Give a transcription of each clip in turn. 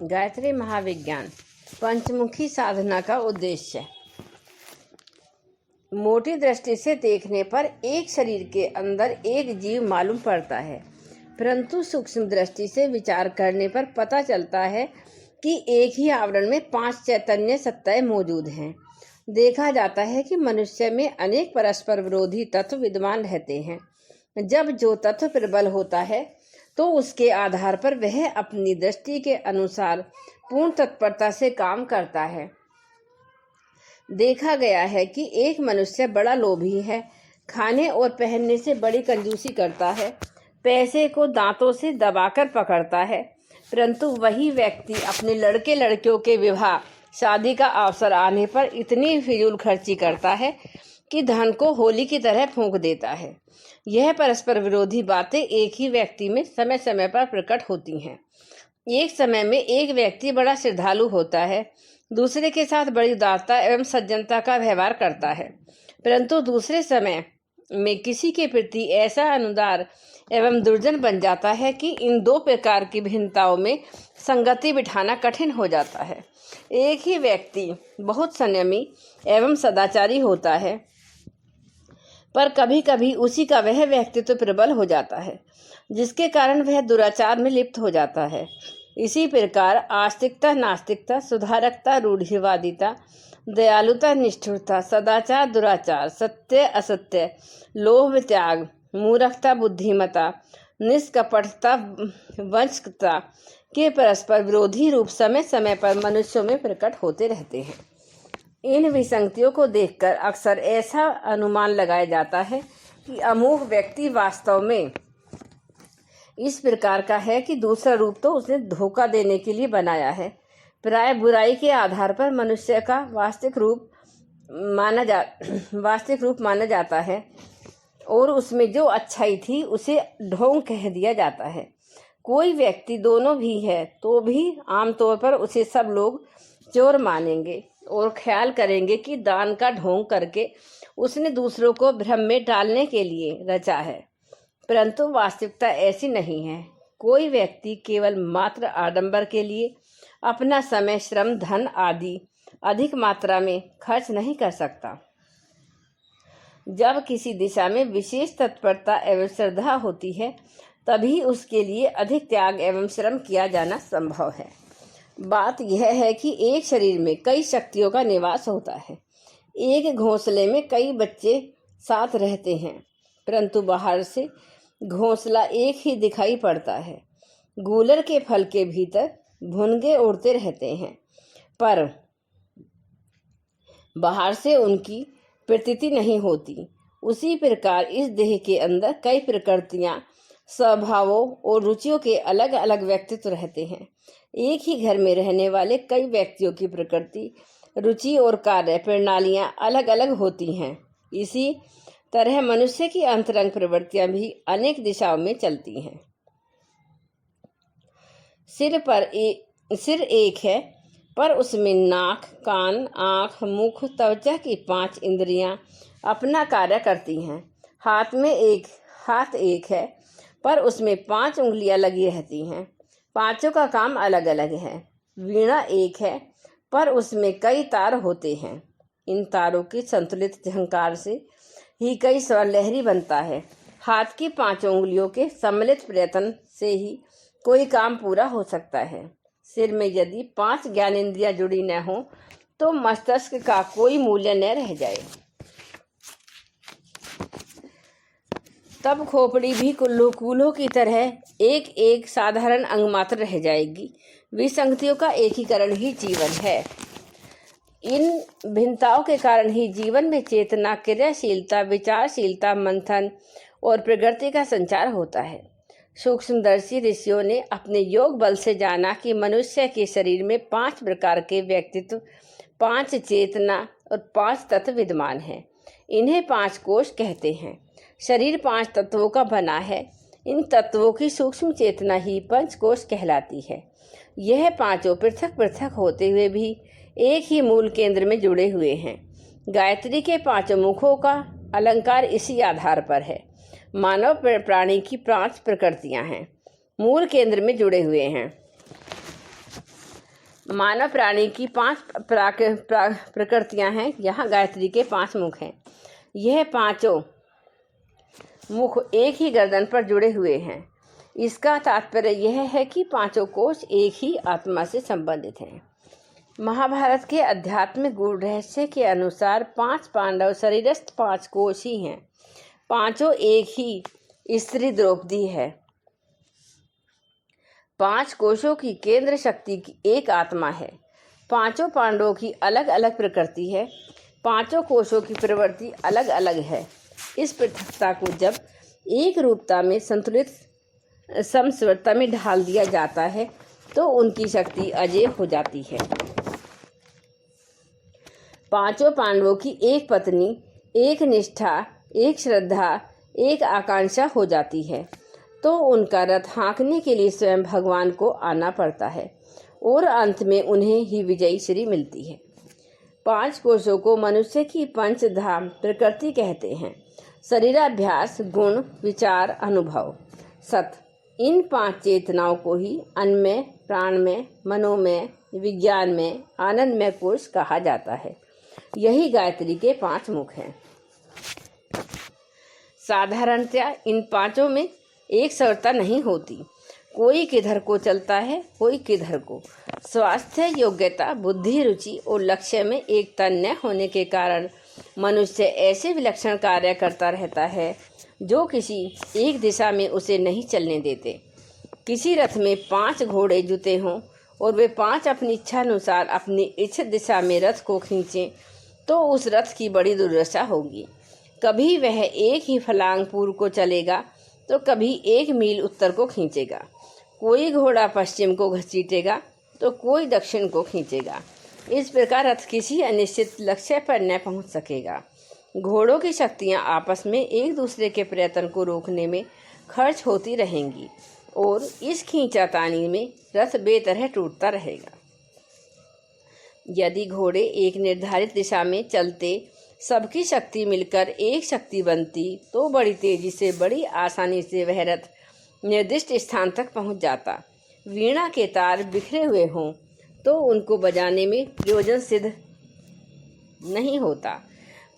गायत्री महाविज्ञान पंचमुखी साधना का उद्देश्य। मोटी दृष्टि से देखने पर एक शरीर के अंदर एक जीव मालूम पड़ता है, परंतु सूक्ष्म दृष्टि से विचार करने पर पता चलता है कि एक ही आवरण में 5 चैतन्य सत्ताएं मौजूद हैं। देखा जाता है कि मनुष्य में अनेक परस्पर विरोधी तत्व विद्यमान रहते हैं। जब जो तत्व प्रबल होता है तो उसके आधार पर वह अपनी दृष्टि के अनुसार पूर्ण तत्परता से काम करता है। देखा गया है कि एक मनुष्य बड़ा लोभी है, खाने और पहनने से बड़ी कंजूसी करता है, पैसे को दांतों से दबाकर पकड़ता है, परंतु वही व्यक्ति अपने लड़के लड़कियों के विवाह शादी का अवसर आने पर इतनी फिजूल खर्ची करता है कि धन को होली की तरह फूंक देता है। यह परस्पर विरोधी बातें एक ही व्यक्ति में समय समय पर प्रकट होती हैं। एक समय में एक व्यक्ति बड़ा श्रद्धालु होता है, दूसरे के साथ बड़ी उदारता एवं सज्जनता का व्यवहार करता है, परंतु दूसरे समय में किसी के प्रति ऐसा अनुदार एवं दुर्जन बन जाता है कि इन दो प्रकार की भिन्नताओं में संगति बिठाना कठिन हो जाता है। एक ही व्यक्ति बहुत संयमी एवं सदाचारी होता है, पर कभी कभी उसी का वह व्यक्तित्व प्रबल हो जाता है, जिसके कारण वह दुराचार में लिप्त हो जाता है। इसी प्रकार आस्तिकता, नास्तिकता, सुधारकता, रूढ़िवादिता, दयालुता, निष्ठुरता, सदाचार, दुराचार, सत्य, असत्य, लोभ, त्याग, मूर्खता, बुद्धिमता, निष्कपटता, वंशकता के परस्पर विरोधी रूप समय समय पर मनुष्यों में प्रकट होते रहते हैं। इन विसंगतियों को देखकर अक्सर ऐसा अनुमान लगाया जाता है कि अमुक व्यक्ति वास्तव में इस प्रकार का है कि दूसरा रूप तो उसने धोखा देने के लिए बनाया है। प्राय बुराई के आधार पर मनुष्य का वास्तविक रूप माना जाता है और उसमें जो अच्छाई थी उसे ढोंग कह दिया जाता है। कोई व्यक्ति दोनों भी है तो भी आमतौर पर उसे सब लोग चोर मानेंगे और ख्याल करेंगे कि दान का ढोंग करके उसने दूसरों को भ्रम में डालने के लिए रचा है, परंतु वास्तविकता ऐसी नहीं है। कोई व्यक्ति केवल मात्र आडंबर के लिए अपना समय, श्रम, धन आदि अधिक मात्रा में खर्च नहीं कर सकता। जब किसी दिशा में विशेष तत्परता एवं श्रद्धा होती है तभी उसके लिए अधिक त्याग एवं श्रम किया जाना संभव है। बात यह है कि एक शरीर में कई शक्तियों का निवास होता है। एक घोंसले में कई बच्चे साथ रहते हैं, परंतु बाहर से घोंसला एक ही दिखाई पड़ता है। गूलर के फल के भीतर भुनगे उड़ते रहते हैं, पर बाहर से उनकी प्रतीति नहीं होती। उसी प्रकार इस देह के अंदर कई प्रकृतियां, स्वभावों और रुचियों के अलग अलग व्यक्तित्व रहते हैं। एक ही घर में रहने वाले कई व्यक्तियों की प्रकृति, रुचि और कार्य प्रणालियां अलग अलग होती हैं। इसी तरह मनुष्य की अंतरंग प्रवृत्तियां भी अनेक दिशाओं में चलती हैं। सिर एक है, पर उसमें नाक, कान, आँख, मुख, त्वचा की 5 इंद्रियां अपना कार्य करती हैं। हाथ एक है, पर उसमें 5 उंगलियां लगी रहती हैं। पांचों का काम अलग अलग है। वीणा एक है, पर उसमें कई तार होते हैं। इन तारों की संतुलित झंकार से ही कई स्वर लहरी बनता है। हाथ की 5 उंगलियों के सम्मिलित प्रयत्न से ही कोई काम पूरा हो सकता है। सिर में यदि 5 ज्ञानेंद्रियां जुड़ी न हो तो मस्तिष्क का कोई मूल्य न रह जाए। तब खोपड़ी भी कूल्हों की तरह एक एक साधारण अंग मात्र रह जाएगी। विसंगतियों का एकीकरण ही जीवन है। इन भिन्नताओं के कारण ही जीवन में चेतना, क्रियाशीलता, विचारशीलता, मंथन और प्रगति का संचार होता है। सूक्ष्मदर्शी ऋषियों ने अपने योग बल से जाना कि मनुष्य के शरीर में 5 प्रकार के व्यक्तित्व, 5 चेतना और 5 तत्व विद्यमान हैं। इन्हें 5 कोश कहते हैं। शरीर 5 तत्वों का बना है। इन तत्वों की सूक्ष्म चेतना ही पंचकोश कहलाती है। यह 5 पृथक पृथक होते हुए भी एक ही मूल केंद्र में जुड़े हुए हैं। गायत्री के 5 मुखों का अलंकार इसी आधार पर है। मानव प्राणी की 5 प्रकृतियां हैं, मूल केंद्र में जुड़े हुए हैं। मानव प्राणी की 5 प्रकृतियां हैं। यहाँ गायत्री के 5 मुख हैं। यह पांचों मुख एक ही गर्दन पर जुड़े हुए हैं। इसका तात्पर्य यह है कि पांचों कोश एक ही आत्मा से संबंधित हैं। महाभारत के आध्यात्मिक गूढ़ रहस्य के अनुसार 5 पांडव शरीरस्थ 5 कोश ही हैं। पांचों एक ही स्त्री द्रौपदी है। 5 कोशों की केंद्र शक्ति की एक आत्मा है। पांचों पांडवों की अलग अलग प्रकृति है। पांचों कोशों की प्रवृत्ति अलग अलग है। इस पृथकता को जब एक रूपता में संतुलित समस्वरता में ढाल दिया जाता है तो उनकी शक्ति अजेय हो जाती है। पांचों पांडवों की एक पत्नी, एक निष्ठा, एक श्रद्धा, एक आकांक्षा हो जाती है तो उनका रथ हाँकने के लिए स्वयं भगवान को आना पड़ता है और अंत में उन्हें ही विजयी श्री मिलती है। 5 कोशों को मनुष्य की पंचधाम प्रकृति कहते हैं। शरीराभ्यास, गुण, विचार, अनुभव, सत, इन 5 चेतनाओं को ही अन्नमय, प्राणमय, मनोमय, विज्ञानमय, आनंदमय कोश कहा जाता है। यही गायत्री के 5 मुख हैं। साधारणतया इन पांचों में एक सरलता नहीं होती। कोई किधर को चलता है, कोई किधर को। स्वास्थ्य, योग्यता, बुद्धि, रुचि और लक्ष्य में एकता न होने के कारण मनुष्य ऐसे विलक्षण कार्य करता रहता है जो किसी एक दिशा में उसे नहीं चलने देते। किसी रथ में 5 घोड़े जुते हों और वे 5 अपनी इच्छा अनुसार अपनी इच्छित दिशा में रथ को खींचें तो उस रथ की बड़ी दुर्दशा होगी। कभी वह एक ही फलांग पूर्व को चलेगा तो कभी 1 मील उत्तर को खींचेगा। कोई घोड़ा पश्चिम को घसीटेगा तो कोई दक्षिण को खींचेगा। इस प्रकार रथ किसी अनिश्चित लक्ष्य पर न पहुंच सकेगा। घोड़ों की शक्तियां आपस में एक दूसरे के प्रयत्न को रोकने में खर्च होती रहेंगी और इस खींचातानी में रथ बेतरह टूटता रहेगा। यदि घोड़े एक निर्धारित दिशा में चलते सबकी शक्ति मिलकर एक शक्ति बनती तो बड़ी तेजी से, बड़ी आसानी से वह रथ निर्दिष्ट स्थान तक पहुंच जाता। वीणा के तार बिखरे हुए हों तो उनको बजाने में प्रयोजन सिद्ध नहीं होता,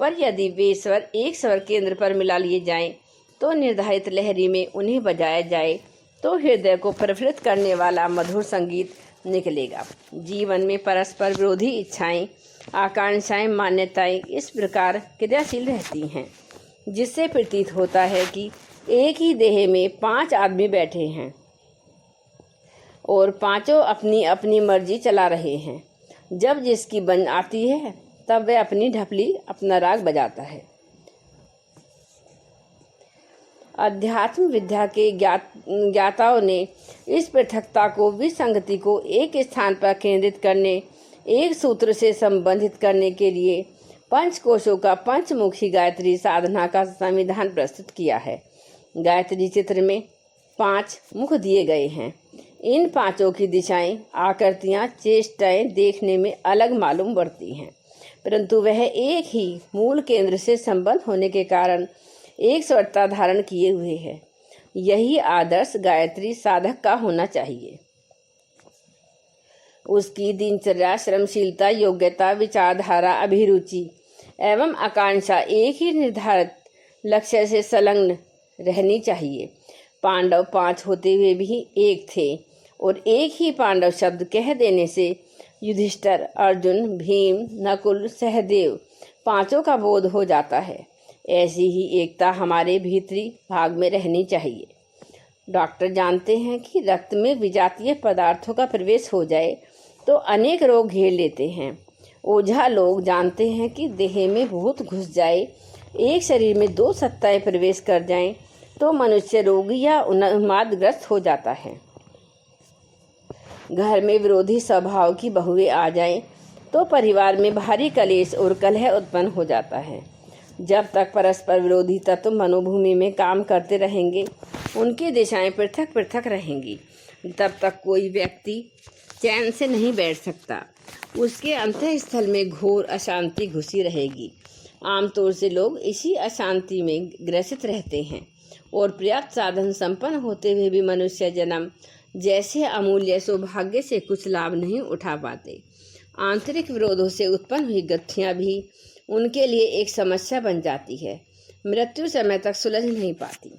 पर यदि वे स्वर एक स्वर केंद्र पर मिला लिए जाएं तो निर्धारित लहरी में उन्हें बजाया जाए तो हृदय को प्रफुल्लित करने वाला मधुर संगीत निकलेगा। जीवन में परस्पर विरोधी इच्छाएं, आकांक्षाएं, मान्यताएं इस प्रकार क्रियाशील रहती हैं जिससे प्रतीत होता है कि एक ही देह में 5 आदमी बैठे हैं और पांचों अपनी अपनी मर्जी चला रहे हैं। जब जिसकी बन आती है तब वह अपनी ढपली, अपना राग बजाता है। अध्यात्म विद्या के ज्ञाताओं ने इस पृथकता को, विसंगति को एक स्थान पर केंद्रित करने, एक सूत्र से संबंधित करने के लिए पंचकोशों का पंचमुखी गायत्री साधना का संविधान प्रस्तुत किया है। गायत्री चित्र में 5 मुख दिए गए हैं। इन 5 की दिशाएं, आकृतियां, चेष्टाएं देखने में अलग मालूम पड़ती हैं, परंतु वह एक ही मूल केंद्र से संबद्ध होने के कारण एक स्वरता धारण किए हुए है। यही आदर्श गायत्री साधक का होना चाहिए। उसकी दिनचर्या, श्रमशीलता, योग्यता, विचारधारा, अभिरुचि एवं आकांक्षा एक ही निर्धारित लक्ष्य से संलग्न रहनी चाहिए। पांडव 5 होते हुए भी एक थे और एक ही पांडव शब्द कह देने से युधिष्ठिर, अर्जुन, भीम, नकुल, सहदेव 5 का बोध हो जाता है। ऐसी ही एकता हमारे भीतरी भाग में रहनी चाहिए। डॉक्टर जानते हैं कि रक्त में विजातीय पदार्थों का प्रवेश हो जाए तो अनेक रोग घेर लेते हैं। ओझा लोग जानते हैं कि देह में भूत घुस जाए, एक शरीर में 2 सत्ताएं प्रवेश कर जाएं तो मनुष्य रोगी या उन्मादग्रस्त हो जाता है। घर में विरोधी स्वभाव की बहुएं आ जाएं तो परिवार में भारी कलेश और कलह उत्पन्न हो जाता है। जब तक परस्पर विरोधी तत्व मनोभूमि में काम करते रहेंगे, उनकी दिशाएं पृथक पृथक रहेंगी, तब तक कोई व्यक्ति चैन से नहीं बैठ सकता। उसके अंतःस्थल में घोर अशांति घुसी रहेगी। आमतौर से लोग इसी अशांति में ग्रसित रहते हैं और पर्याप्त साधन संपन्न होते हुए भी मनुष्य जन्म जैसे अमूल्य सौभाग्य से कुछ लाभ नहीं उठा पाते। आंतरिक विरोधों से उत्पन्न हुई गठियाँ भी उनके लिए एक समस्या बन जाती है, मृत्यु समय तक सुलझ नहीं पाती।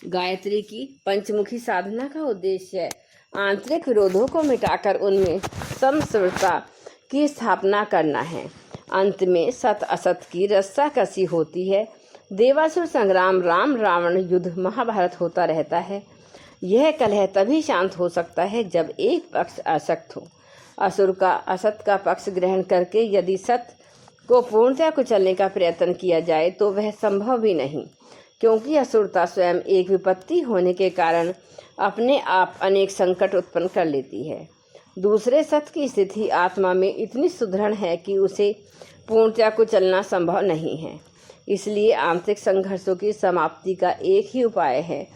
गायत्री की पंचमुखी साधना का उद्देश्य आंतरिक विरोधों को मिटाकर उनमें समस्वरता की स्थापना करना है। अंत में सत असत की रस्साकसी होती है। देवासुर संग्राम, राम रावण युद्ध, महाभारत होता रहता है। यह कलह तभी शांत हो सकता है जब एक पक्ष असक्त हो। असुर का असत का पक्ष ग्रहण करके यदि सत को पूर्णतः कुचलने का प्रयत्न किया जाए तो वह संभव भी नहीं, क्योंकि असुरता स्वयं एक विपत्ति होने के कारण अपने आप अनेक संकट उत्पन्न कर लेती है। दूसरे सत की स्थिति आत्मा में इतनी सुदृढ़ है कि उसे पूर्णतः कुचलना संभव नहीं है। इसलिए आंतरिक संघर्षों की समाप्ति का एक ही उपाय है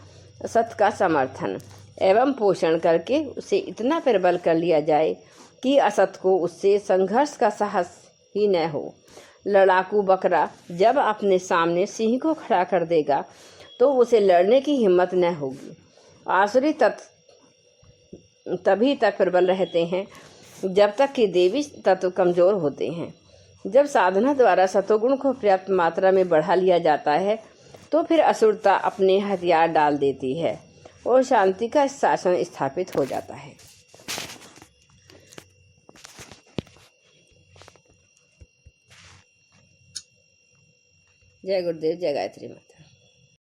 सत का समर्थन एवं पोषण करके उसे इतना प्रबल कर लिया जाए कि असत को उससे संघर्ष का साहस ही न हो। लड़ाकू बकरा जब अपने सामने सिंह को खड़ा कर देगा तो उसे लड़ने की हिम्मत न होगी। आसुरी तत्व तभी तक प्रबल रहते हैं जब तक कि देवी तत्व कमजोर होते हैं। जब साधना द्वारा सतोगुण को पर्याप्त मात्रा में बढ़ा लिया जाता है तो फिर असुरता अपने हथियार डाल देती है और शांति का शासन स्थापित हो जाता है। जय गुरुदेव, जय गायत्री माता।